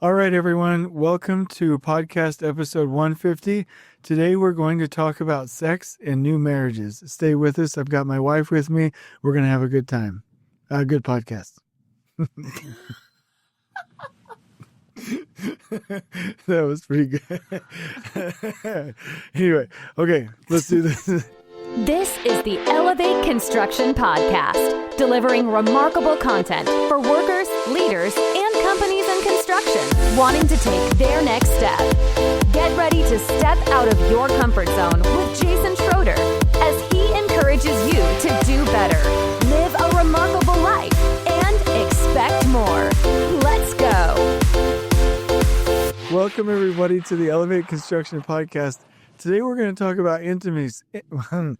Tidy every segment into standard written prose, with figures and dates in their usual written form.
All right, everyone. Welcome to podcast episode 150. Today, we're going to talk about sex and new marriages. Stay with us. I've got my wife with me. We're going to have a good time. A good podcast. That was pretty good. Anyway, okay, let's do this. This is the Elevate Construction Podcast, delivering remarkable content for workers, leaders, and companies in construction wanting to take their next step. Get ready to step out of your comfort zone with Jason Schroeder as he encourages you to do better, live a remarkable life, and expect more. Let's go. Welcome, everybody, to the Elevate Construction Podcast. Today, we're going to talk about intimacy. And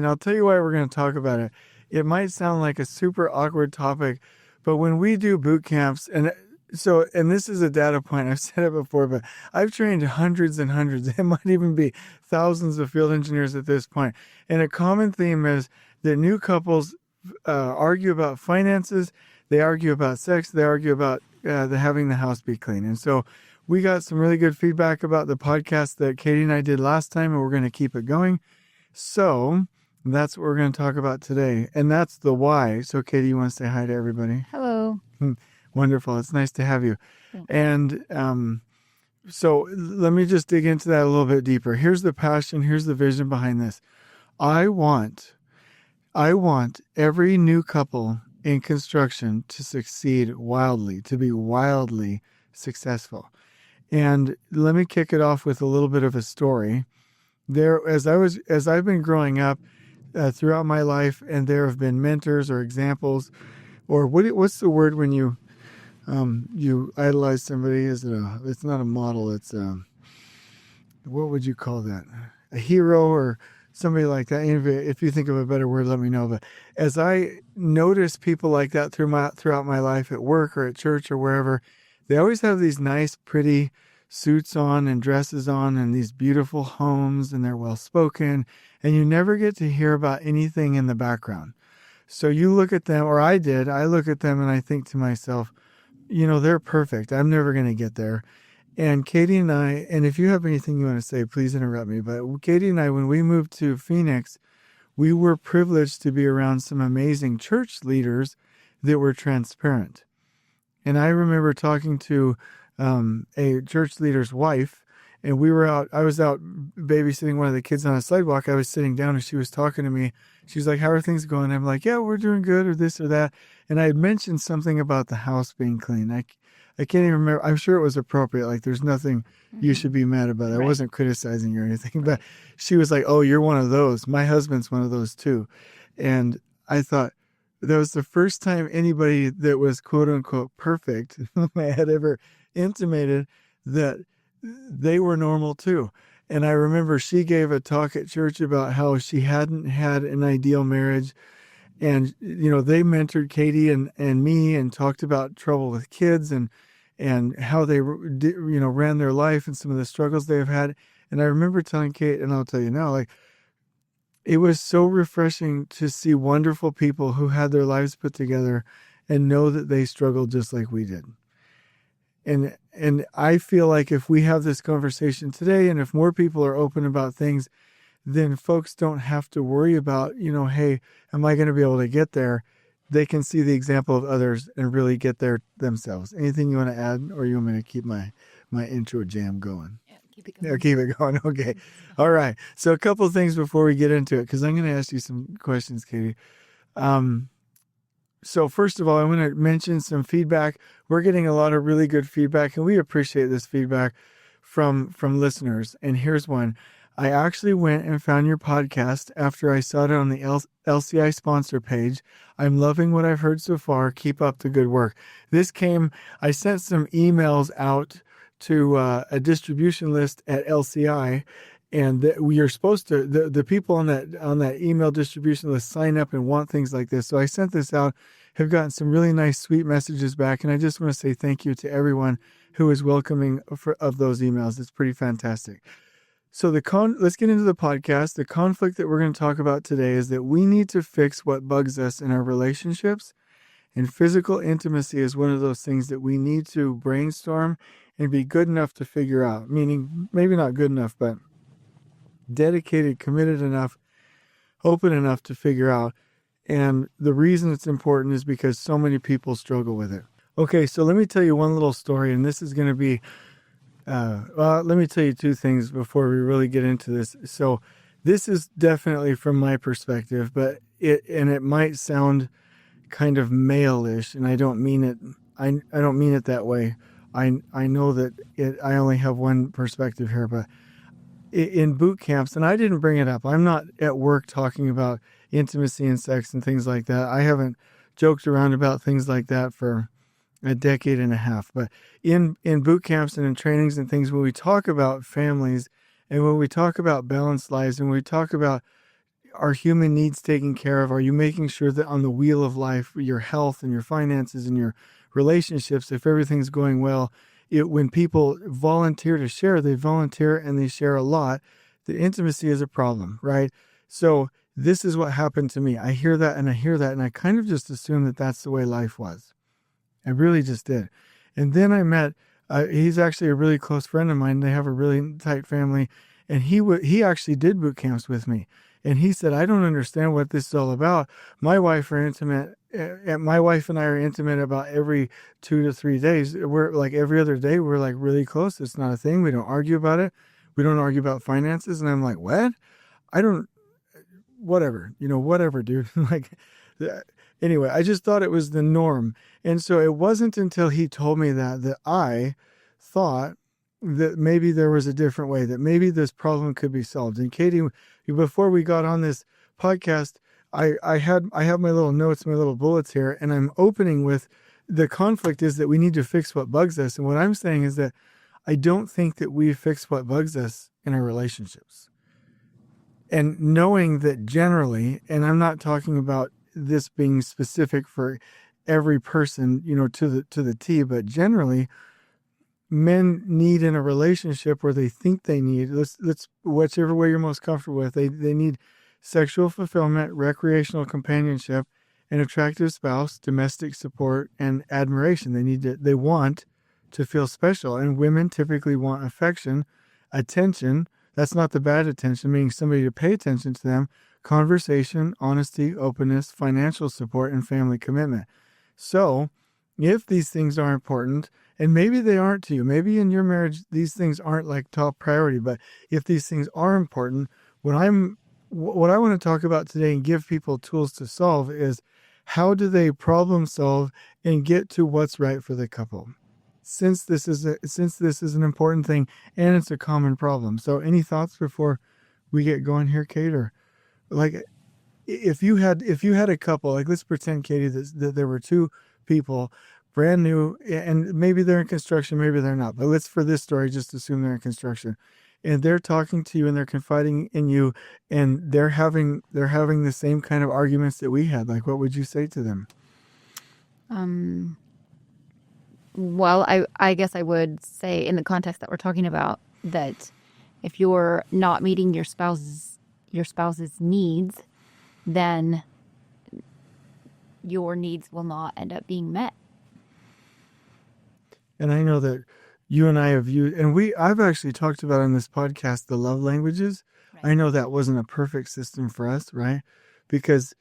I'll tell you why we're going to talk about it. It might sound like a super awkward topic, but when we do boot camps, and this is a data point, I've said it before, but I've trained hundreds and hundreds, it might even be thousands of field engineers at this point. And a common theme is that new couples argue about finances, they argue about sex, they argue about having the house be clean. And so we got some really good feedback about the podcast that Katie and I did last time, and we're going to keep it going. So that's what we're going to talk about today. And that's the why. So Katie, you want to say hi to everybody? Hello. Wonderful. It's nice to have you. And so let me just dig into that a little bit deeper. Here's the passion. Here's the vision behind this. I want every new couple in construction to succeed wildly, to be wildly successful. And let me kick it off with a little bit of a story. As I've been growing up throughout my life, and there have been mentors or examples, or what's the word when you idolize somebody? It's not a model. It's what would you call that? A hero or somebody like that. If you think of a better word, let me know. But as I notice people like that throughout my life at work or at church or wherever, they always have these nice, pretty suits on and dresses on and these beautiful homes, and they're well-spoken, and you never get to hear about anything in the background. So you look at them, or I look at them and I think to myself, they're perfect. I'm never going to get there. And Katie and I, and if you have anything you want to say, please interrupt me. But Katie and I, when we moved to Phoenix, we were privileged to be around some amazing church leaders that were transparent. And I remember talking to a church leader's wife, and I was out babysitting one of the kids on a sidewalk. I was sitting down and she was talking to me. She's like, "How are things going?" I'm like, "Yeah, we're doing good," or this or that. And I had mentioned something about the house being clean. I can't even remember. I'm sure it was appropriate. Like, there's nothing you should be mad about. I wasn't criticizing you or anything, but she was like, "Oh, you're one of those. My husband's one of those too." And I thought, that was the first time anybody that was quote unquote perfect had ever intimated that they were normal too. And I remember she gave a talk at church about how she hadn't had an ideal marriage. And, they mentored Katie and me and talked about trouble with kids and how they, ran their life and some of the struggles they have had. And I remember telling Kate, and I'll tell you now, it was so refreshing to see wonderful people who had their lives put together and know that they struggled just like we did. And I feel like if we have this conversation today, and if more people are open about things, then folks don't have to worry about, hey, am I going to be able to get there? They can see the example of others and really get there themselves. Anything you want to add, or you want me to keep my intro jam going? Keep it going. Yeah, keep it going. Okay. All right. So a couple of things before we get into it, because I'm going to ask you some questions, Katie. So first of all, I want to mention some feedback. We're getting a lot of really good feedback, and we appreciate this feedback from listeners. And here's one. I actually went and found your podcast after I saw it on the LCI sponsor page. I'm loving what I've heard so far. Keep up the good work. I sent some emails out to a distribution list at LCI, and we are supposed to, the people on that email distribution list sign up and want things like this. So I sent this out, have gotten some really nice, sweet messages back, and I just want to say thank you to everyone who is welcoming of those emails. It's pretty fantastic. So let's get into the podcast. The conflict that we're going to talk about today is that we need to fix what bugs us in our relationships And physical intimacy is one of those things that we need to brainstorm and be good enough to figure out, meaning maybe not good enough, but dedicated, committed enough, open enough to figure out. And the reason it's important is because so many people struggle with it. Okay, so let me tell you one little story, and this is going to be, let me tell you two things before we really get into this. So this is definitely from my perspective, but it might sound kind of male-ish, and I don't mean it. I don't mean it that way. I know that I only have one perspective here, but in boot camps, and I didn't bring it up. I'm not at work talking about intimacy and sex and things like that. I haven't joked around about things like that for a decade and a half. But in boot camps and in trainings and things, when we talk about families and when we talk about balanced lives and when we talk about are human needs taken care of, are you making sure that on the wheel of life, your health and your finances and your relationships, if everything's going well, when people volunteer to share, they volunteer and they share a lot. The intimacy is a problem, right? So this is what happened to me. I hear that and I kind of just assumed that that's the way life was. I really just did. And then I met, he's actually a really close friend of mine. They have a really tight family. And he actually did boot camps with me. And he said, I don't understand what this is all about. My wife and I are intimate about every 2 to 3 days. We're like every other day, we're like really close. It's not a thing. We don't argue about it. We don't argue about finances. And I'm like, what? Whatever, dude. Like, anyway, I just thought it was the norm. And so it wasn't until he told me that I thought that maybe there was a different way, that maybe this problem could be solved. And Katie, before we got on this podcast, I have my little notes, my little bullets here, and I'm opening with the conflict is that we need to fix what bugs us. And what I'm saying is that I don't think that we fix what bugs us in our relationships. And knowing that generally, and I'm not talking about this being specific for every person, to the T, but generally, men need in a relationship where they think they need, let's whichever way you're most comfortable with, they need sexual fulfillment, recreational companionship, an attractive spouse, domestic support, and admiration. They want to feel special. And women typically want affection, attention. That's not the bad attention, meaning somebody to pay attention to them, conversation, honesty, openness, financial support, and family commitment. So if these things are important, and maybe they aren't to you, maybe in your marriage, these things aren't like top priority, but if these things are important, what I want to talk about today and give people tools to solve is how do they problem solve and get to what's right for the couple? Since this is an important thing and it's a common problem. So any thoughts before we get going here, Kate? Or like if you had a couple, like let's pretend, Katie, that there were two people brand new, and maybe they're in construction, maybe they're not, but let's, for this story, just assume they're in construction, and they're talking to you and they're confiding in you, and they're having the same kind of arguments that we had. Like, what would you say to them? Well, I guess I would say, in the context that we're talking about, that if you're not meeting your spouse's needs, then your needs will not end up being met. And I know that you and I have used, and I've actually talked about on this podcast, the love languages. Right. I know that wasn't a perfect system for us, right? Because,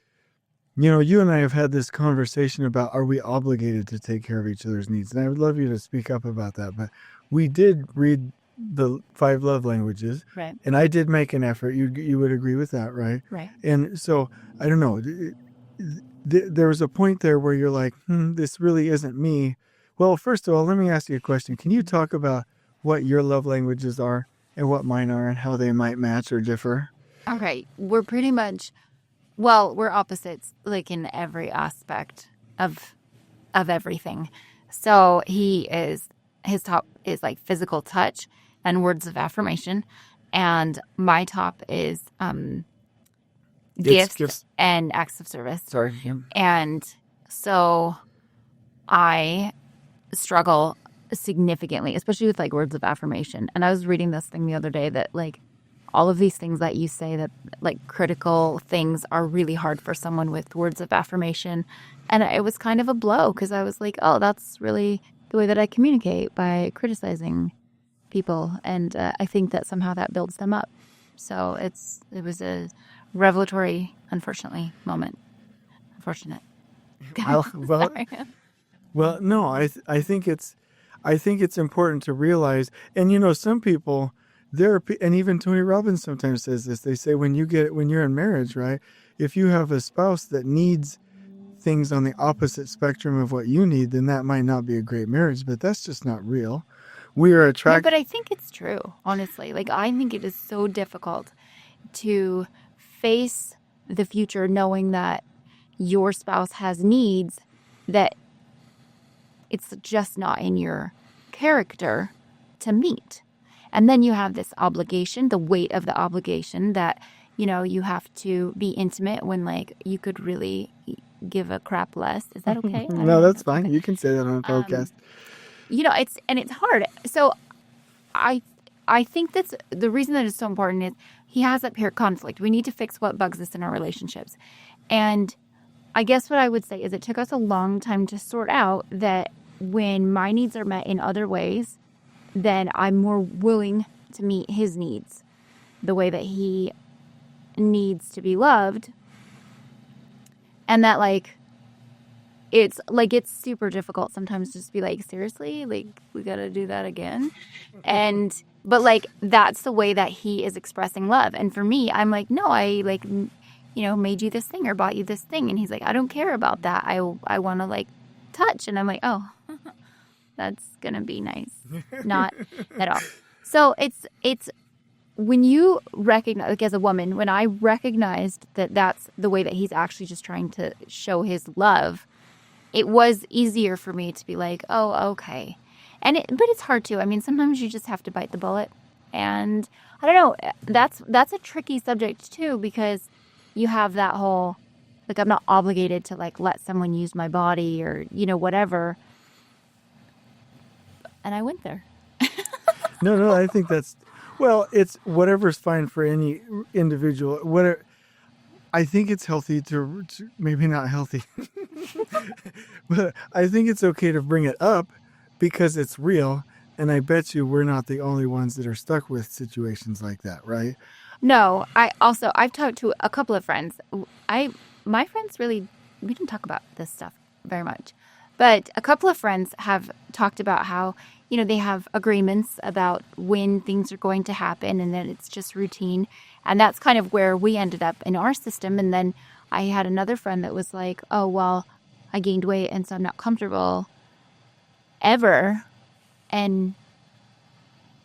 you and I have had this conversation about, are we obligated to take care of each other's needs? And I would love you to speak up about that. But we did read the 5 love languages. Right. And I did make an effort. You would agree with that, right? Right. And so, I don't know, there was a point there where you're like, this really isn't me. Well, first of all, let me ask you a question. Can you talk about what your love languages are and what mine are and how they might match or differ? Okay. We're pretty much, we're opposites, like in every aspect of everything. So his top is like physical touch and words of affirmation. And my top is gifts and acts of service. Sorry. Yeah. And so I struggle significantly, especially with like words of affirmation. And I was reading this thing the other day that like all of these things that you say, that like critical things, are really hard for someone with words of affirmation. And it was kind of a blow because I was like, oh, that's really the way that I communicate, by criticizing people. And I think that somehow that builds them up. So it was a revelatory, unfortunately, moment. Unfortunate. Sorry. Well, no, I think it's important to realize, and some people, and even Tony Robbins sometimes says this. They say when you're in marriage, right? If you have a spouse that needs things on the opposite spectrum of what you need, then that might not be a great marriage. But that's just not real. We are attracted. But I think it's true, honestly. Like, I think it is so difficult to face the future knowing that your spouse has needs that it's just not in your character to meet. And then you have this obligation, the weight of the obligation that, you have to be intimate when, like, you could really give a crap less. Is that okay? No, that's fine. You can say that on a podcast. It's hard. So I think that's the reason that it's so important is he has that peer conflict. We need to fix what bugs us in our relationships. And I guess what I would say is it took us a long time to sort out that when my needs are met in other ways, then I'm more willing to meet his needs the way that he needs to be loved. And that, like, it's super difficult sometimes to just be like, seriously, like, we got to do that again. But like, that's the way that he is expressing love. And for me, I'm like, no, I like, made you this thing or bought you this thing. And he's like, I don't care about that. I want to like touch. And I'm like, oh, that's going to be nice. Not at all. So it's when you recognize, like, as a woman, when I recognized that that's the way that he's actually just trying to show his love, it was easier for me to be like, oh, okay. But it's hard too. I mean, sometimes you just have to bite the bullet. And I don't know, that's a tricky subject too, because you have that whole, like, I'm not obligated to like let someone use my body or, whatever. And I went there. No, I think it's whatever's fine for any individual. I think it's healthy to maybe not healthy, but I think it's okay to bring it up because it's real. And I bet you we're not the only ones that are stuck with situations like that, right? No, I've talked to a couple of friends. My friends we didn't talk about this stuff very much, but a couple of friends have talked about how, they have agreements about when things are going to happen and that it's just routine. And that's kind of where we ended up in our system. And then I had another friend that was like, oh, well, I gained weight and so I'm not comfortable ever. And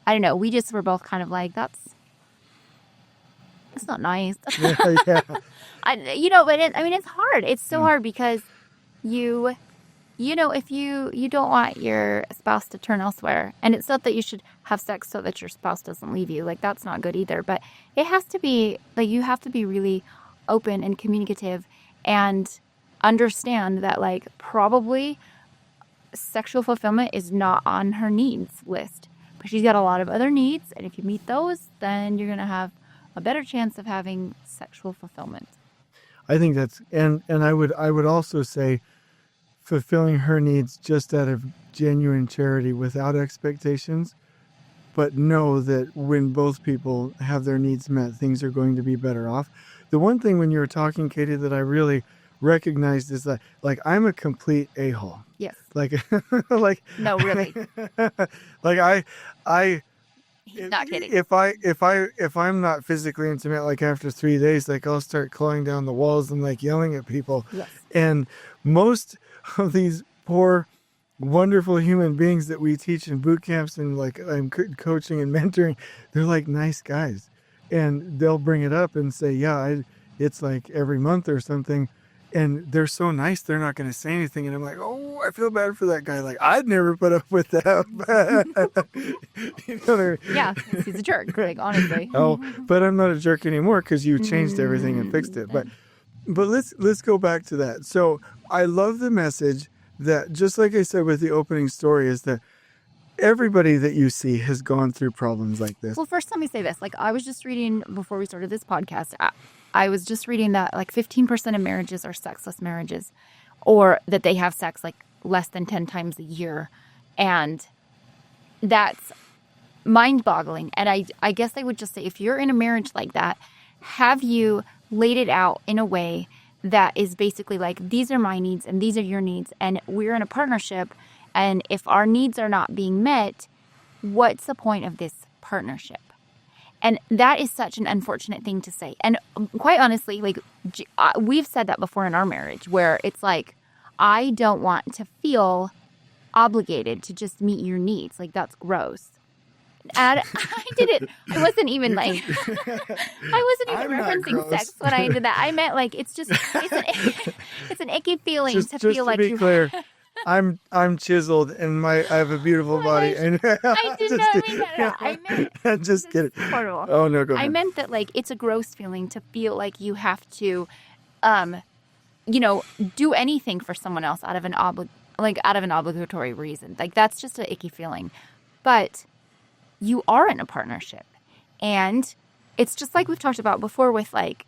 I don't know, we just were both kind of like, that's not nice. Yeah. But it's hard. It's so hard because if you don't want your spouse to turn elsewhere, and it's not that you should have sex so that your spouse doesn't leave you, like, that's not good either, but it has to be, like, you have to be really open and communicative and understand that, like, probably sexual fulfillment is not on her needs list, but she's got a lot of other needs, and if you meet those, then you're going to have a better chance of having sexual fulfillment. I think that's, and I would also say fulfilling her needs just out of genuine charity without expectations, but know that when both people have their needs met, things are going to be better off. The one thing when you were talking, Katie, that I really recognized is that, like, I'm a complete a-hole. Yes. Like, No, really. like I Not kidding. If I'm not physically intimate, like after 3 days, like I'll start clawing down the walls and like yelling at people. Yes. And most of these poor, wonderful human beings that we teach in boot camps and like I'm coaching and mentoring, they're like nice guys, and they'll bring it up and say, yeah, it's like every month or something. And they're so nice, they're not going to say anything. And I'm like, oh, I feel bad for that guy. Like, I'd never put up with that. Yeah, he's a jerk, Greg, honestly. Oh, but I'm not a jerk anymore because you changed everything and fixed it. But let's go back to that. So I love the message that, just like I said with the opening story, is that everybody that you see has gone through problems like this. Well, first, let me say this. Like, I was just reading, before we started this podcast, I was just reading that like 15% of marriages are sexless marriages, or that they have sex like less than 10 times a year. And that's mind-boggling. And I guess I would just say, if you're in a marriage like that, have you laid it out in a way that is basically like, these are my needs and these are your needs, and we're in a partnership, and if our needs are not being met, what's the point of this partnership? And that is such an unfortunate thing to say. And quite honestly, like, we've said that before in our marriage, where it's like, I don't want to feel obligated to just meet your needs. Like, that's gross. And I did it. I wasn't even like, I wasn't even referencing sex when I did that. I meant like, it's an icky feeling to feel like be clear. I'm chiseled and I have a beautiful body. And I did not mean that. I meant just kidding. Horrible. Oh no, go ahead. I meant that like, it's a gross feeling to feel like you have to, do anything for someone else out of an obligatory reason. Like, that's just an icky feeling. But you are in a partnership, and it's just like we've talked about before with like,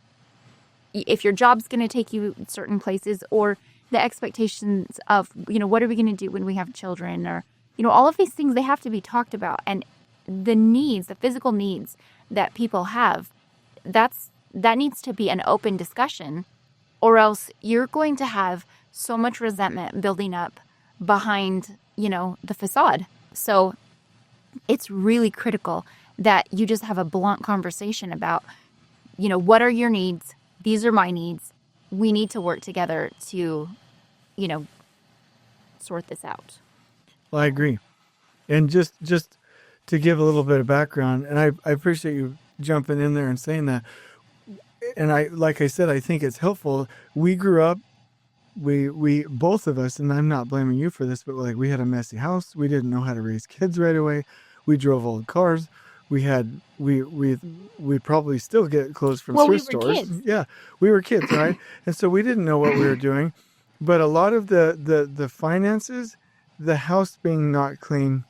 if your job's going to take you certain places, or the expectations of, what are we going to do when we have children, or, all of these things, they have to be talked about. And the needs, the physical needs that people have, that needs to be an open discussion, or else you're going to have so much resentment building up behind, the facade. So it's really critical that you just have a blunt conversation about, what are your needs? These are my needs. We need to work together to, sort this out. Well, I agree. And just to give a little bit of background, and I appreciate you jumping in there and saying that. And like I said, I think it's helpful. We grew up, we both of us, and I'm not blaming you for this, but like, we had a messy house. We didn't know how to raise kids right away. We drove old cars. We probably still get clothes from thrift stores. Kids. Yeah, we were kids, right? And so we didn't know what we were doing. But a lot of the finances, the house being not clean,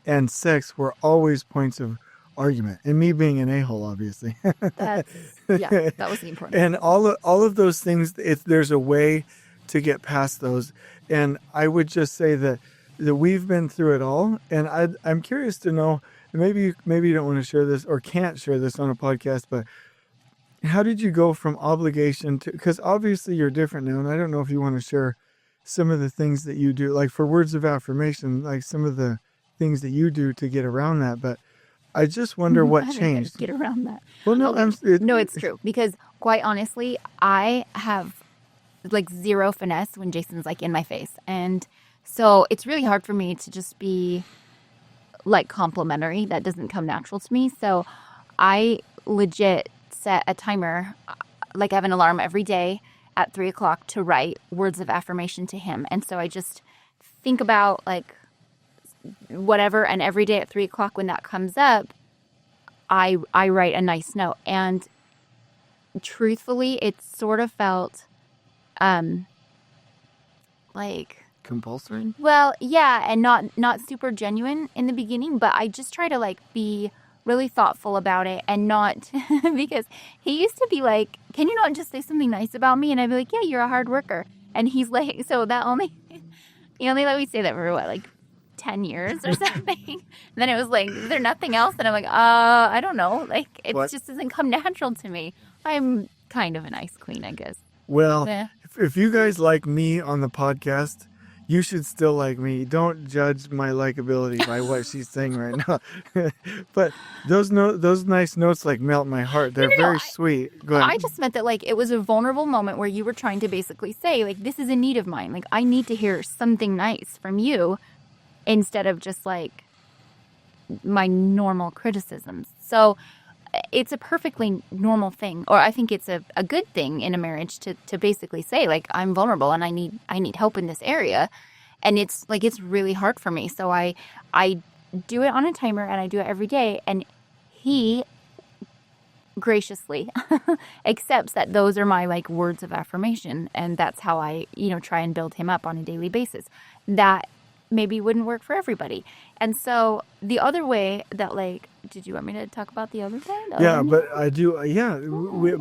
and sex were always points of argument. And me being an a-hole, obviously. That was the important. And all of those things, there's a way to get past those. And I would just say that we've been through it all. And I'm curious to know, maybe you don't want to share this or can't share this on a podcast, but how did you go from obligation to, because obviously you're different now, and I don't know if you want to share some of the things that you do, like for words of affirmation, like some of the things that you do to get around that. But I just wonder what changed. Get around that. Well, no, no, it's true, because quite honestly, I have like zero finesse when Jason's like in my face, and so it's really hard for me to just be like complimentary. That doesn't come natural to me. So I legit set a timer, like I have an alarm every day at 3:00 to write words of affirmation to him. And so I just think about like whatever, and every day at 3:00 when that comes up, I write a nice note. And truthfully, it sort of felt like compulsory? Well, yeah, and not super genuine in the beginning, but I just try to like be really thoughtful about it, and not because he used to be like, "Can you not just say something nice about me?" And I'd be like, "Yeah, you're a hard worker." And he's like, so that he only let me say that for what, like 10 years or something. And then it was like, is there nothing else? And I'm like, I don't know. Like, it just doesn't come natural to me. I'm kind of a nice queen, I guess. Well, if you guys like me on the podcast, you should still like me. Don't judge my likability by what she's saying right now. But those nice notes like melt my heart. They're very sweet. Go ahead. I just meant that like it was a vulnerable moment where you were trying to basically say like, this is a need of mine. Like, I need to hear something nice from you instead of just like my normal criticisms. So it's a perfectly normal thing, or I think it's a good thing in a marriage to basically say like, I'm vulnerable and I need help in this area. And it's like, it's really hard for me. So I do it on a timer, and I do it every day. And he graciously accepts that those are my like words of affirmation. And that's how I, try and build him up on a daily basis. That maybe wouldn't work for everybody. And so the other way that like did you want me to talk about the other thing? Yeah, but I do. Yeah,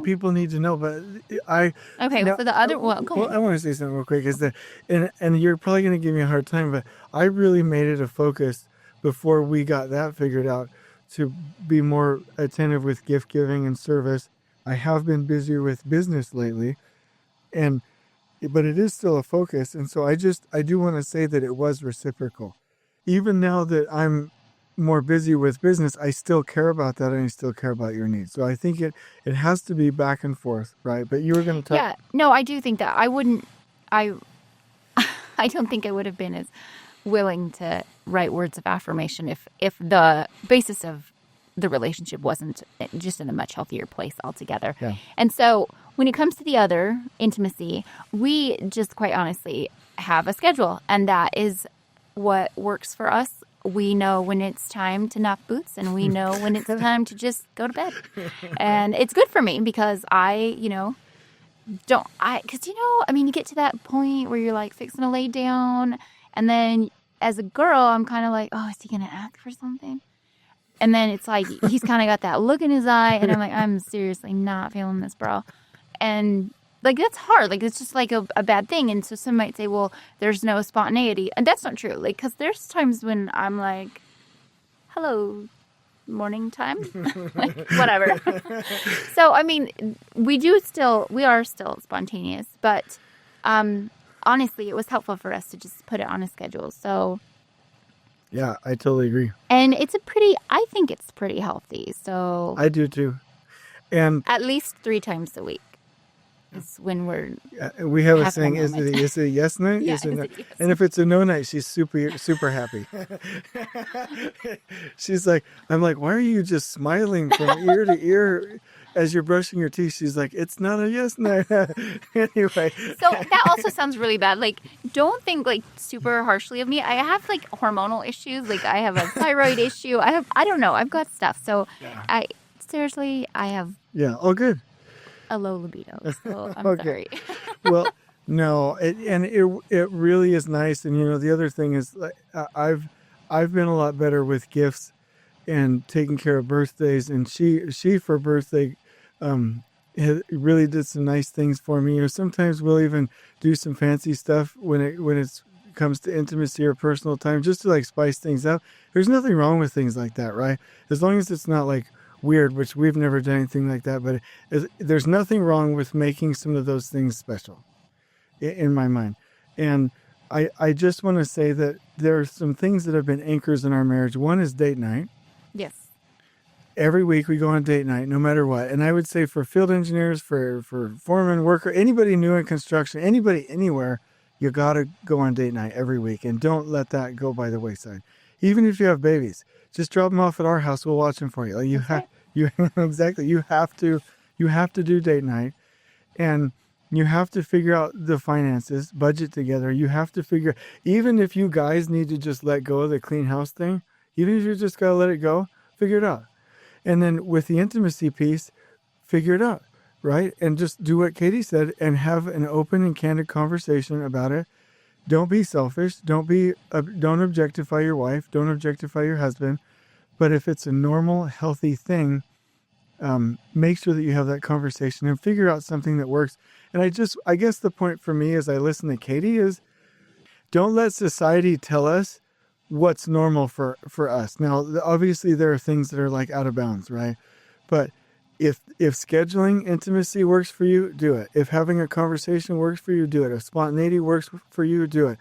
people need to know. But Okay, now, so the other, well, go well, ahead. I want to say something real quick. Is that, and you're probably going to give me a hard time, but I really made it a focus before we got that figured out to be more attentive with gift giving and service. I have been busier with business lately, but it is still a focus. And so I do want to say that it was reciprocal. Even now that I'm more busy with business, I still care about that and I still care about your needs. So I think it has to be back and forth, right? But you were going to talk. Yeah, no, I do think that I don't think I would have been as willing to write words of affirmation if the basis of the relationship wasn't just in a much healthier place altogether. Yeah. And so when it comes to the other, intimacy, we just quite honestly have a schedule, and that is what works for us. We know when it's time to knock boots, and we know when it's time to just go to bed. And it's good for me because because you get to that point where you're like fixing to lay down, and then as a girl, I'm kind of like, oh, is he going to ask for something? And then it's like, he's kind of got that look in his eye, and I'm like, I'm seriously not feeling this, bro. And like, that's hard. Like, it's just like a bad thing. And so some might say, well, there's no spontaneity. And that's not true. Like, because there's times when I'm like, hello, morning time, like, whatever. So, I mean, we are still spontaneous, but honestly, it was helpful for us to just put it on a schedule. So, Yeah, I totally agree. and I think it's pretty healthy. So I do too. And at least 3 times a week is when we're, we have a Have a saying, is moment. it a yes night? Yeah, Is it is no? it yes? And if it's a no night, she's super happy. She's like, I'm like, why are you just smiling from ear to ear as you're brushing your teeth? She's like, it's not a yes night. Anyway. so that also sounds really bad. Like, don't think like super harshly of me. I have like hormonal issues. Like, I have a thyroid issue. I don't know. I've got stuff. So I have Yeah, all good. a low libido. So I'm Okay. sorry. Well, no, it really is nice. And the other thing is, like, I've been a lot better with gifts and taking care of birthdays. And she for birthday, really did some nice things for me. Sometimes we'll even do some fancy stuff when it comes to intimacy or personal time, just to like spice things up. There's nothing wrong with things like that, right? As long as it's not like weird, which we've never done anything like that, but there's nothing wrong with making some of those things special in my mind. And I just want to say that there are some things that have been anchors in our marriage. One is date night. Yes. Every week we go on date night, no matter what. And I would say for field engineers, for foreman, worker, anybody new in construction, anybody anywhere, you got to go on date night every week. And don't let that go by the wayside. Even if you have babies, just drop them off at our house. We'll watch them for you. Like you exactly. You have to do date night, and you have to figure out the finances, budget together. You have to figure, even if you guys need to just let go of the clean house thing, even if you just got to let it go, figure it out. And then with the intimacy piece, figure it out, right? And just do what Katie said and have an open and candid conversation about it. Don't be selfish. Don't objectify your wife. Don't objectify your husband. But if it's a normal, healthy thing, make sure that you have that conversation and figure out something that works. And I guess the point for me as I listen to Katie is, don't let society tell us what's normal for us. Now, obviously there are things that are like out of bounds, right? But if scheduling intimacy works for you, do it. If having a conversation works for you, do it. If spontaneity works for you, do it.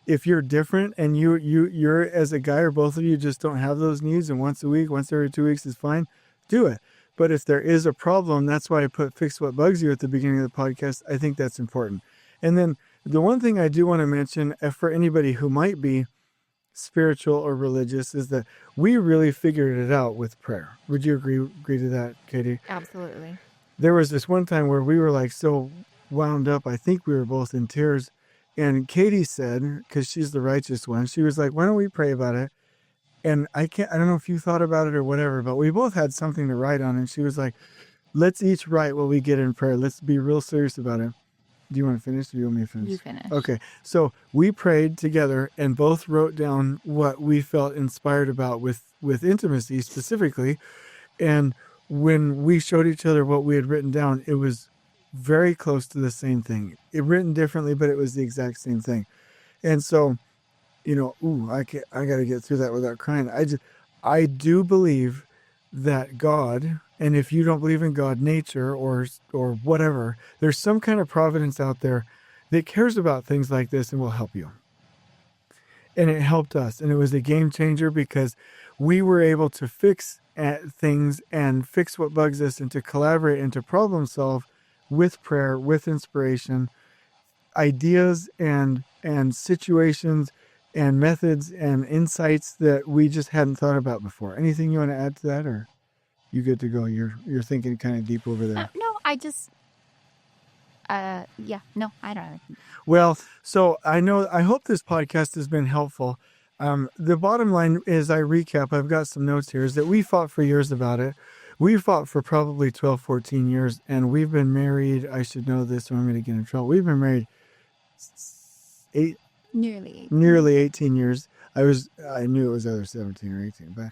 If you're different and you're as a guy, or both of you just don't have those needs, and once a week, once every 2 weeks is fine, do it. But if there is a problem, that's why I put fix what bugs you at the beginning of the podcast. I think that's important. And then the one thing I do want to mention for anybody who might be spiritual or religious is that we really figured it out with prayer. Would you agree to that, Katie? Absolutely. There was this one time where we were like so wound up, I think we were both in tears. And Katie said, because she's the righteous one, she was like, why don't we pray about it? And I don't know if you thought about it or whatever, but we both had something to write on. And she was like, let's each write what we get in prayer. Let's be real serious about it. Do you want to finish or do you want me to finish? You finish. Okay. So we prayed together and both wrote down what we felt inspired about with intimacy specifically. And when we showed each other what we had written down, it was very close to the same thing. It written differently, but it was the exact same thing. And so, I got to get through that without crying. I do believe that God, and if you don't believe in God, nature or whatever, there's some kind of providence out there that cares about things like this and will help you. And it helped us. And it was a game changer because we were able to fix things and fix what bugs us and to collaborate and to problem solve with prayer, with inspiration, ideas and situations and methods and insights that we just hadn't thought about before. Anything you want to add to that, or you good to go? You're thinking kind of deep over there. No, I just, I don't know. Well, so I hope this podcast has been helpful. The bottom line is, I recap, I've got some notes here, is that we fought for years about it. We fought for probably 12, 14 years, and we've been married. I should know this or I'm going to get in trouble. We've been married nearly 18 years. I knew it was either 17 or 18, but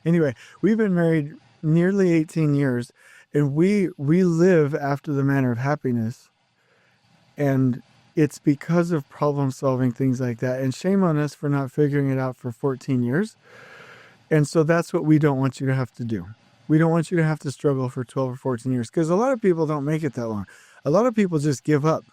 anyway, we've been married nearly 18 years, and we live after the manner of happiness. And it's because of problem solving, things like that. And shame on us for not figuring it out for 14 years. And so that's what we don't want you to have to do. We don't want you to have to struggle for 12 or 14 years, because a lot of people don't make it that long. A lot of people just give up.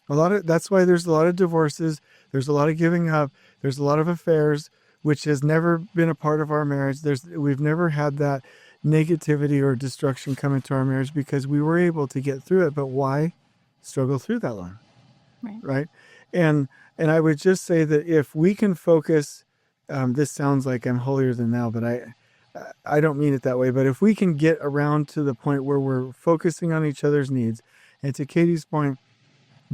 That's why there's a lot of divorces. There's a lot of giving up. There's a lot of affairs, which has never been a part of our marriage. We've never had that negativity or destruction come into our marriage because we were able to get through it. But why struggle through that long? Right? And I would just say that if we can focus, this sounds like I'm holier than thou, but I don't mean it that way. But if we can get around to the point where we're focusing on each other's needs, and to Katie's point,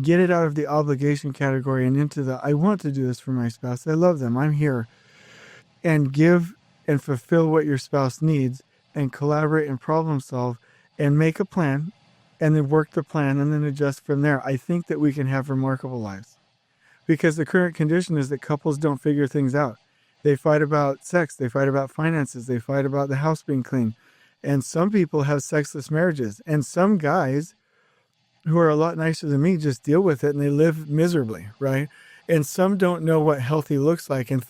get it out of the obligation category and into the, I want to do this for my spouse. I love them. I'm here. And give and fulfill what your spouse needs and collaborate and problem solve and make a plan and then work the plan and then adjust from there. I think that we can have remarkable lives, because the current condition is that couples don't figure things out. They fight about sex. They fight about finances. They fight about the house being clean. And some people have sexless marriages, and some guys who are a lot nicer than me just deal with it and they live miserably, right? And some don't know what healthy looks like. And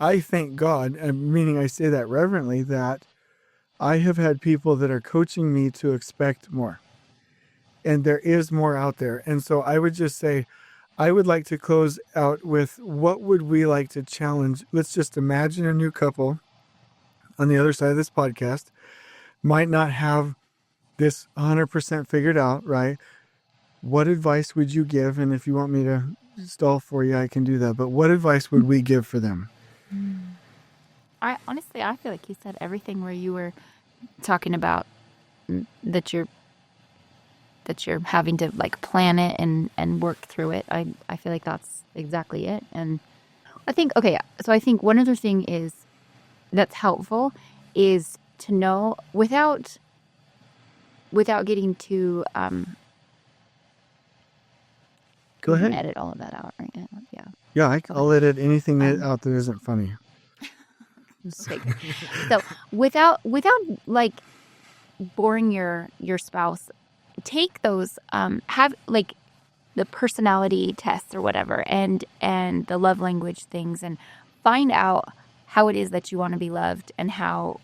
I thank God, meaning I say that reverently, that I have had people that are coaching me to expect more. And there is more out there. And so I would just say, I would like to close out with, what would we like to challenge? Let's just imagine a new couple on the other side of this podcast might not have this 100% figured out, right? What advice would you give? And if you want me to stall for you, I can do that. But what advice would we give for them? I feel like you said everything where you were talking about that you're having to like plan it and work through it. I feel like that's exactly it. And I think one other thing is that's helpful is to know without getting too Go ahead. Edit all of that out right now. Yeah. Yeah, I'll edit anything out that isn't funny. So without like boring your spouse, take those have like the personality tests or whatever and the love language things, and find out how it is that you want to be loved and how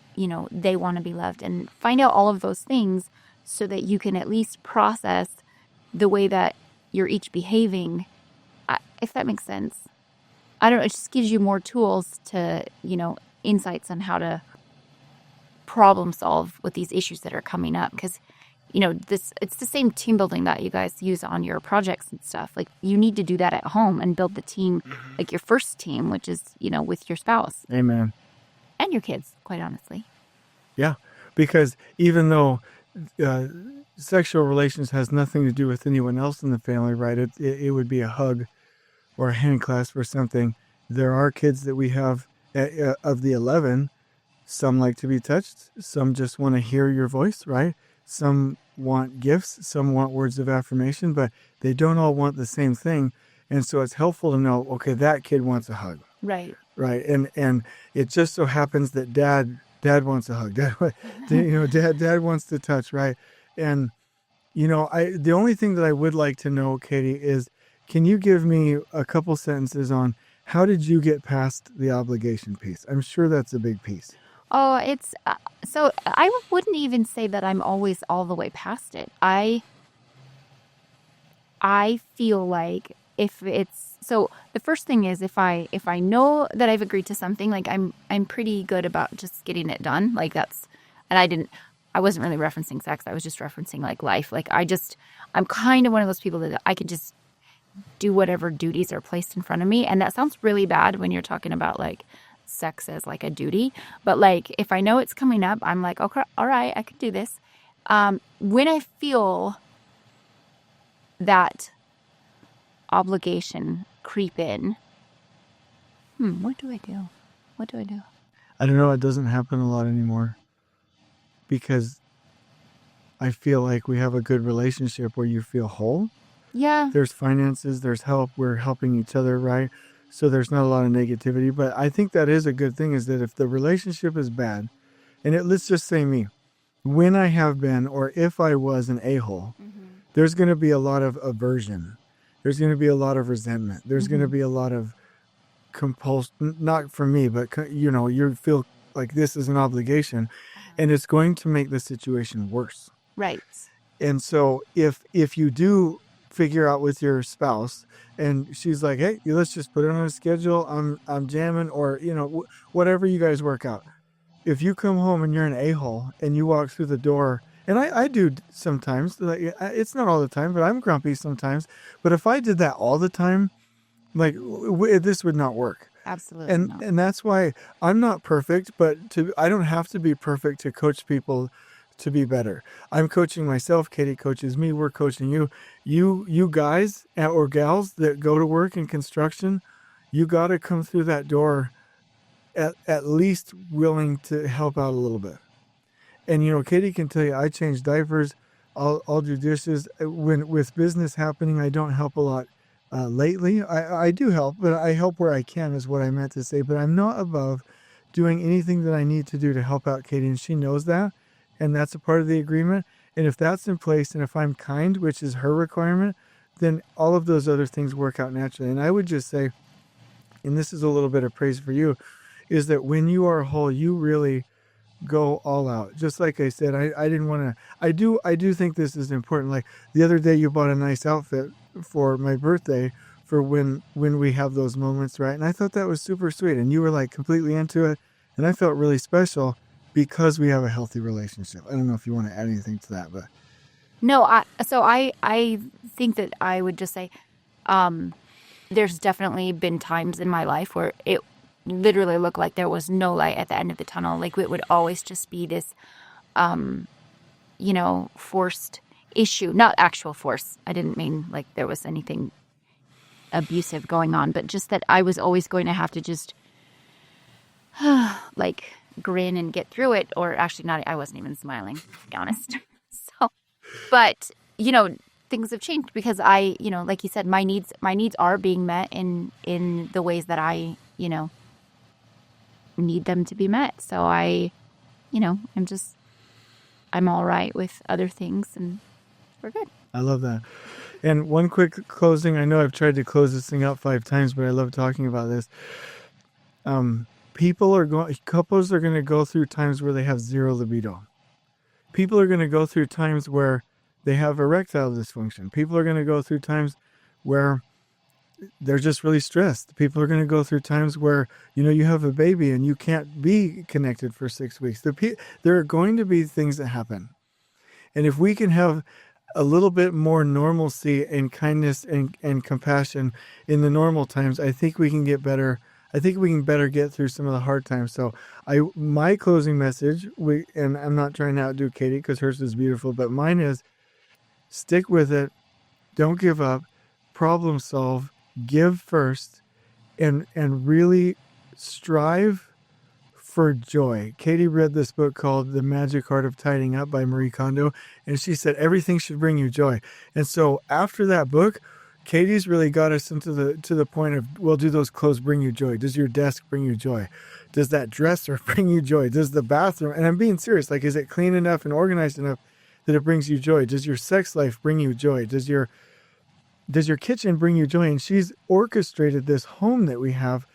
they want to be loved, and find out all of those things so that you can at least process the way that you're each behaving, if that makes sense. I don't know, it just gives you more tools to, insights on how to problem solve with these issues that are coming up. Because, it's the same team building that you guys use on your projects and stuff. Like, you need to do that at home and build the team, like your first team, which is, with your spouse. Amen. And your kids, quite honestly. Yeah, because even though sexual relations has nothing to do with anyone else in the family, right? It would be a hug or a hand clasp or something. There are kids that we have of the 11. Some like to be touched. Some just want to hear your voice, right? Some want gifts, some want words of affirmation, but they don't all want the same thing. And so it's helpful to know, okay, that kid wants a hug, Right. right? And it just so happens that dad wants a hug. Dad wants to touch, right? And the only thing that I would like to know, Katie, is can you give me a couple sentences on how did you get past the obligation piece? I'm sure that's a big piece. Oh, it's so I wouldn't even say that I'm always all the way past it. I feel like if it's so the first thing is if I know that I've agreed to something, like I'm pretty good about just getting it done. Like I wasn't really referencing sex. I was just referencing like life. Like I'm kind of one of those people that I can just do whatever duties are placed in front of me. And that sounds really bad when you're talking about like sex as like a duty. But like if I know it's coming up, I'm like, okay, all right, I can do this. When I feel that obligation creep in, what do I do? I don't know. It doesn't happen a lot anymore because I feel like we have a good relationship where you feel whole. Yeah. There's finances, there's help, we're helping each other, right? So there's not a lot of negativity. But I think that is a good thing, is that if the relationship is bad, and let's just say me, when I have been, or if I was an a-hole, there's going to be a lot of aversion. There's going to be a lot of resentment. There's going to be a lot of compulsion, not for me, but you feel like this is an obligation, and it's going to make the situation worse. Right. And so if you do figure out with your spouse and she's like, hey, let's just put it on a schedule, I'm jamming, or whatever you guys work out. If you come home and you're an a-hole and you walk through the door, and I do sometimes, like it's not all the time, but I'm grumpy sometimes. But if I did that all the time, like this would not work. Absolutely not. And that's why I'm not perfect, but I don't have to be perfect to coach people to be better. I'm coaching myself. Katie coaches me. We're coaching you. You guys or gals that go to work in construction, you got to come through that door at least willing to help out a little bit. And Katie can tell you, I change diapers, I'll do dishes. When with business happening, I don't help a lot lately. I do help, but I help where I can is what I meant to say. But I'm not above doing anything that I need to do to help out Katie, and she knows that. And that's a part of the agreement. And if that's in place, and if I'm kind, which is her requirement, then all of those other things work out naturally. And I would just say, and this is a little bit of praise for you, is that when you are whole, you really go all out. Just like I said, I didn't want to, I do think this is important. Like the other day you bought a nice outfit for my birthday for when we have those moments, right? And I thought that was super sweet. And you were like completely into it. And I felt really special, because we have a healthy relationship. I don't know if you want to add anything to that, but no. I think that I would just say, there's definitely been times in my life where it literally looked like there was no light at the end of the tunnel. Like it would always just be this, forced issue, not actual force. I didn't mean like there was anything abusive going on, but just that I was always going to have to just like grin and get through it. Or actually not, I wasn't even smiling, to be honest. But things have changed because I, like you said, my needs are being met in the ways that I, need them to be met. So I'm all right with other things, and we're good. I love that. And one quick closing. I know I've tried to close this thing out 5 times, but I love talking about this. Couples are going to go through times where they have zero libido. People are going to go through times where they have erectile dysfunction. People are going to go through times where they're just really stressed. People are going to go through times where, you have a baby and you can't be connected for 6 weeks. There are going to be things that happen. And if we can have a little bit more normalcy and kindness and compassion in the normal times, I think we can get better. I think we can better get through some of the hard times. So my closing message, and I'm not trying to outdo Katie because hers is beautiful, but mine is stick with it. Don't give up. Problem solve. Give first. And really strive for joy. Katie read this book called The Magic Art of Tidying Up by Marie Kondo, and she said everything should bring you joy. And so after that book, Katie's really got us into the point of, well, do those clothes bring you joy? Does your desk bring you joy? Does that dresser bring you joy? Does the bathroom, and I'm being serious, like, is it clean enough and organized enough that it brings you joy? Does your sex life bring you joy? Does your kitchen bring you joy? And she's orchestrated this home that we have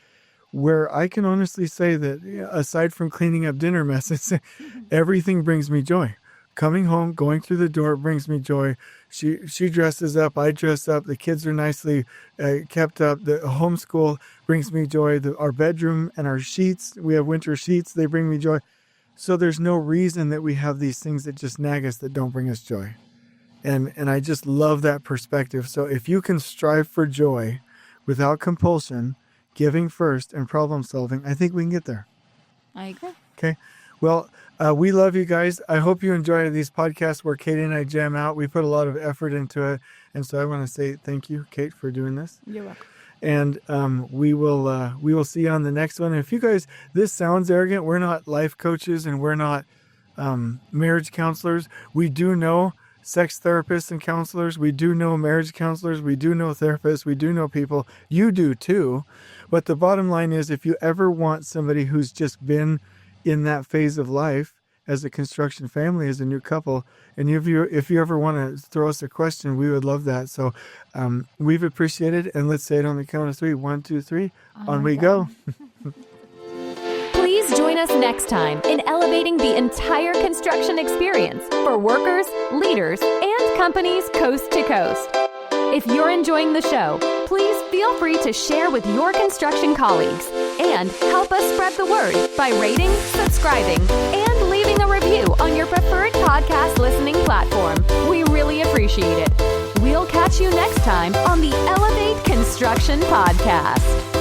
where I can honestly say that, aside from cleaning up dinner messes, everything brings me joy. Coming home, going through the door brings me joy. She dresses up, I dress up, the kids are nicely kept up. The homeschool brings me joy. Our bedroom and our sheets, we have winter sheets, they bring me joy. So there's no reason that we have these things that just nag us that don't bring us joy. And I just love that perspective. So if you can strive for joy without compulsion, giving first, and problem solving, I think we can get there. I agree. Okay. Well, we love you guys. I hope you enjoy these podcasts where Kate and I jam out. We put a lot of effort into it. And so I want to say thank you, Kate, for doing this. You're welcome. And we will see you on the next one. And if you guys, this sounds arrogant, we're not life coaches and we're not marriage counselors. We do know sex therapists and counselors. We do know marriage counselors. We do know therapists. We do know people. You do too. But the bottom line is, if you ever want somebody who's just been in that phase of life as a construction family, as a new couple, and if you ever want to throw us a question, we would love that. So we've appreciated it, and let's say it on the count of 3. 1, 2, 3. On we go. Please join us next time in elevating the entire construction experience for workers, leaders, and companies coast to coast. If you're enjoying the show, please feel free to share with your construction colleagues and help us spread the word by rating, subscribing, and leaving a review on your preferred podcast listening platform. We really appreciate it. We'll catch you next time on the Elevate Construction Podcast.